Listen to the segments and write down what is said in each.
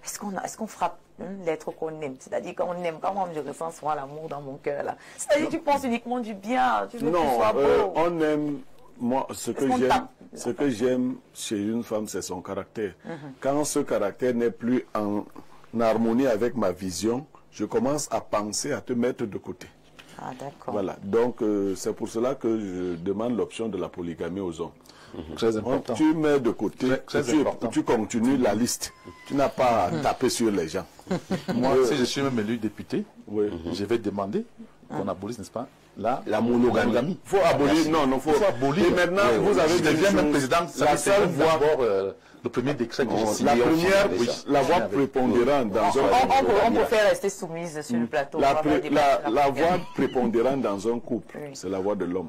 est-ce qu'on frappe l'être qu'on aime? C'est-à-dire qu'on aime, quand moi je ressens souvent l'amour dans mon cœur là. C'est-à-dire tu penses uniquement du bien, tu veux qu'il soit beau. On aime, moi, ce que j'aime chez une femme, c'est son caractère. Quand ce caractère n'est plus en harmonie avec ma vision, je commence à penser à te mettre de côté. Ah, d'accord. Voilà, donc c'est pour cela que je demande l'option de la polygamie aux hommes. Très important. Tu mets de côté, tu continues la liste. Tu n'as pas à taper sur les gens. Moi, si je suis même élu député, je vais demander qu'on abolisse, n'est-ce pas, la monogamie. Il faut abolir, non, faut abolir. Et maintenant, vous avez déjà même président, la seule voie. Le premier décret que j'ai signé. La première, la voix prépondérante dans un... On peut faire rester soumise sur le plateau. La voix prépondérante dans un couple, c'est la voix de l'homme.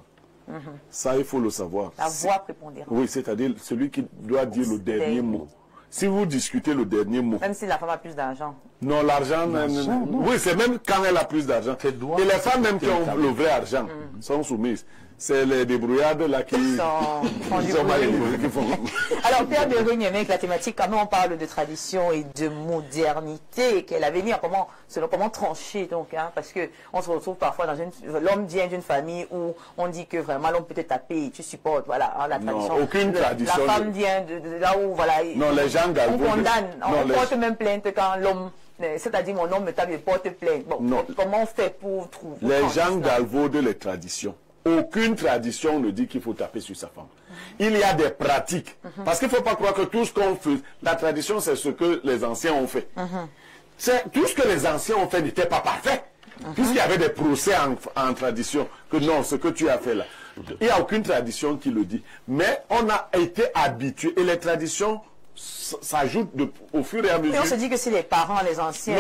Ça, il faut le savoir. La voix prépondérante. Oui, c'est-à-dire celui qui doit dire le dernier mot. Si vous discutez le dernier mot... Même si la femme a plus d'argent. Non, l'argent... Oui, c'est même quand elle a plus d'argent. Et les femmes même qui ont le vrai argent sont soumises. C'est les débrouillardes là qui sont mal élevés. Alors, Pierre Bérugne, avec la thématique, quand on parle de tradition et de modernité, quel avenir, comment trancher donc, hein, parce que on se retrouve parfois dans l'homme vient d'une famille où on dit que vraiment l'homme peut te taper, tu supportes, voilà, hein, la tradition. Non, aucune tradition. La femme vient de là où, voilà. Non, les gens on condamne, on porte même plainte quand l'homme. C'est-à-dire mon homme me tape et porte plainte. Bon, comment on fait pour trouver... Les gens galvaudent les traditions. Aucune tradition ne dit qu'il faut taper sur sa femme. Il y a des pratiques. Parce qu'il ne faut pas croire que tout ce qu'on fait, la tradition, c'est ce que les anciens ont fait. Tout ce que les anciens ont fait n'était pas parfait. Puisqu'il y avait des procès en tradition. Que non, ce que tu as fait là. Il n'y a aucune tradition qui le dit. Mais on a été habitué. Et les traditions s'ajoutent au fur et à mesure. Et on se dit que c'est les parents, les anciens.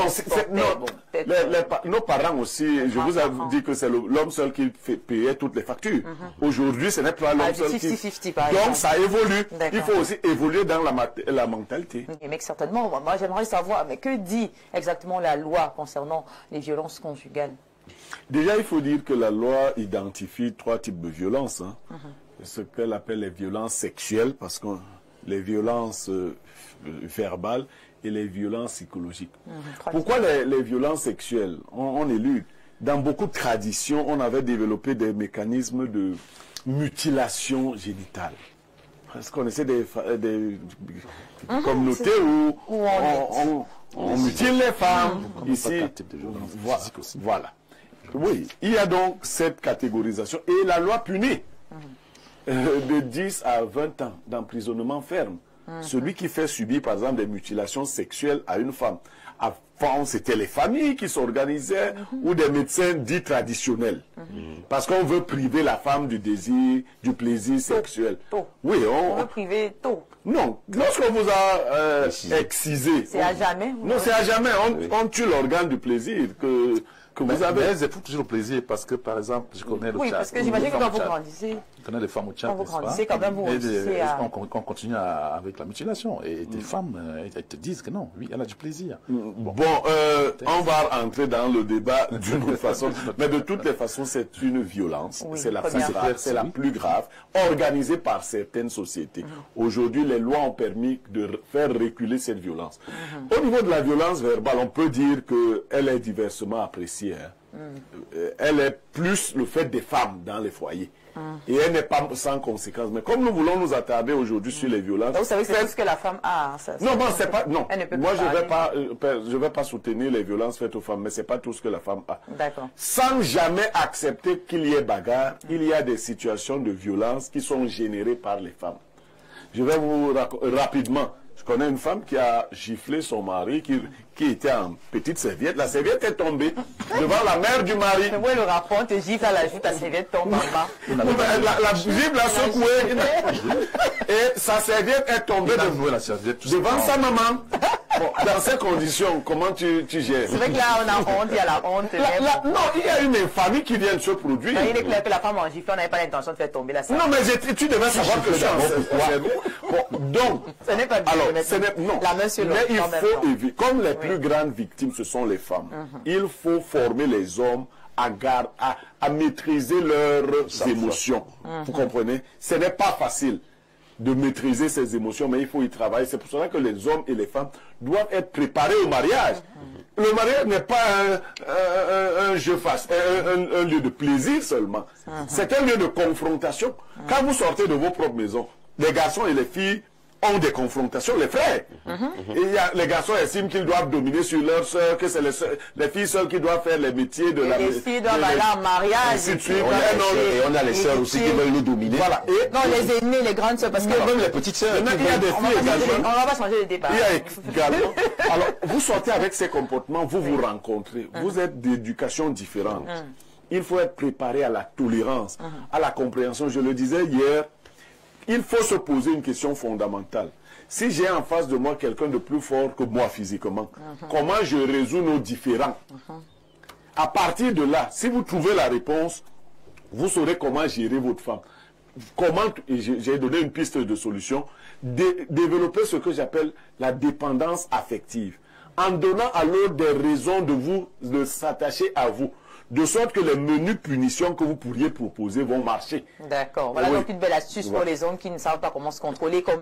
Nos parents aussi, je vous ai dit que c'est l'homme seul qui payait toutes les factures. Aujourd'hui, ce n'est pas l'homme seul qui... 50-50 par Donc ça évolue. Il faut aussi évoluer dans la mentalité. Mais certainement, moi j'aimerais savoir, mais que dit exactement la loi concernant les violences conjugales? Déjà, il faut dire que la loi identifie 3 types de violences. Ce qu'elle appelle les violences sexuelles, parce que les violences verbales et les violences psychologiques. Pourquoi les violences sexuelles? On élude. Dans beaucoup de traditions, on avait développé des mécanismes de mutilation génitale. Est-ce qu'on essaie des communautés où on mutile les femmes? Ici, voilà. Oui, il y a donc cette catégorisation. Et la loi punit de 10 à 20 ans d'emprisonnement ferme. Celui qui fait subir, par exemple, des mutilations sexuelles à une femme. Avant, c'était les familles qui s'organisaient ou des médecins dits traditionnels. Parce qu'on veut priver la femme du désir, du plaisir sexuel. Oui, on veut priver tôt. Non, lorsqu'on vous a excisé. C'est à jamais? Non, c'est à jamais. On tue l'organe du plaisir que vous avez. Mais c'est toujours le plaisir parce que, par exemple, je connais le Tchad. Oui, parce que j'imagine que quand vous grandissez... Je connais les femmes au Tchad, quand vous grandissez, quand même, vous on continue avec la mutilation. Et des femmes, elles te disent que non, oui, elle a du plaisir. Bon, on va entrer dans le débat d'une autre façon. Mais de toutes les façons, c'est une violence. C'est la plus grave, organisée par certaines sociétés. Aujourd'hui, les lois ont permis de faire reculer cette violence. Au niveau de la violence verbale, on peut dire qu'elle est diversement appréciée. Elle est plus le fait des femmes dans les foyers. Et elle n'est pas sans conséquence. Mais comme nous voulons nous attarder aujourd'hui sur les violences... Donc, vous savez que c'est tout ce que la femme a. Non, c'est pas... Non, moi je vais pas soutenir les violences faites aux femmes, mais c'est pas tout ce que la femme a. D'accord. Sans jamais accepter qu'il y ait bagarre, il y a des situations de violence qui sont générées par les femmes. Je vais vous rapidement... Je connais une femme qui a giflé son mari, qui était en petite serviette. La serviette est tombée devant la mère du mari. Mais oui, le rapport te gifle à la joue, ta serviette tombe en bas. La gifle a secoué. Et sa serviette est tombée devant sa maman. Bon, dans ces conditions, comment tu gères? C'est vrai que là, on a honte, il y a la honte. Non, il y a une infamie qui vient de se produire. Il est clair que la femme en gifle, on n'avait pas l'intention de faire tomber la serviette. Non, mais tu devais savoir que donc, ce n'est pas bien. Alors, non. La main sur mais il faut éviter. Comme les plus grandes victimes, ce sont les femmes. Il faut former les hommes à maîtriser leurs émotions. Vous comprenez? Ce n'est pas facile. de maîtriser ses émotions, mais il faut y travailler. C'est pour cela que les hommes et les femmes doivent être préparés au mariage. Le mariage n'est pas un jeu face, un lieu de plaisir seulement. C'est un lieu de confrontation. Quand vous sortez de vos propres maisons, les garçons et les filles ont des confrontations, les frères. Et les garçons estiment qu'ils doivent dominer sur leurs sœurs, que c'est les filles seules qui doivent faire les métiers de la... Les filles doivent aller en mariage. Ainsi de suite. Et on a les sœurs aussi qui veulent nous dominer. Voilà. Et non, les aînés, les grandes sœurs, parce que... Même les petites sœurs. Il y a des filles également. On va pas changer de débat. Il y a également... Alors, vous sortez avec ces comportements, vous vous rencontrez. Vous êtes d'éducation différente. Il faut être préparé à la tolérance, à la compréhension. Je le disais hier, il faut se poser une question fondamentale. Si j'ai en face de moi quelqu'un de plus fort que moi physiquement, comment je résous nos différends? À partir de là, si vous trouvez la réponse, vous saurez comment gérer votre femme. Comment, j'ai donné une piste de solution, développer ce que j'appelle la dépendance affective. En donnant à l'autre des raisons de s'attacher à vous. De sorte que les menus punitions que vous pourriez proposer vont marcher. D'accord. Voilà donc une belle astuce pour les hommes qui ne savent pas comment se contrôler. Comme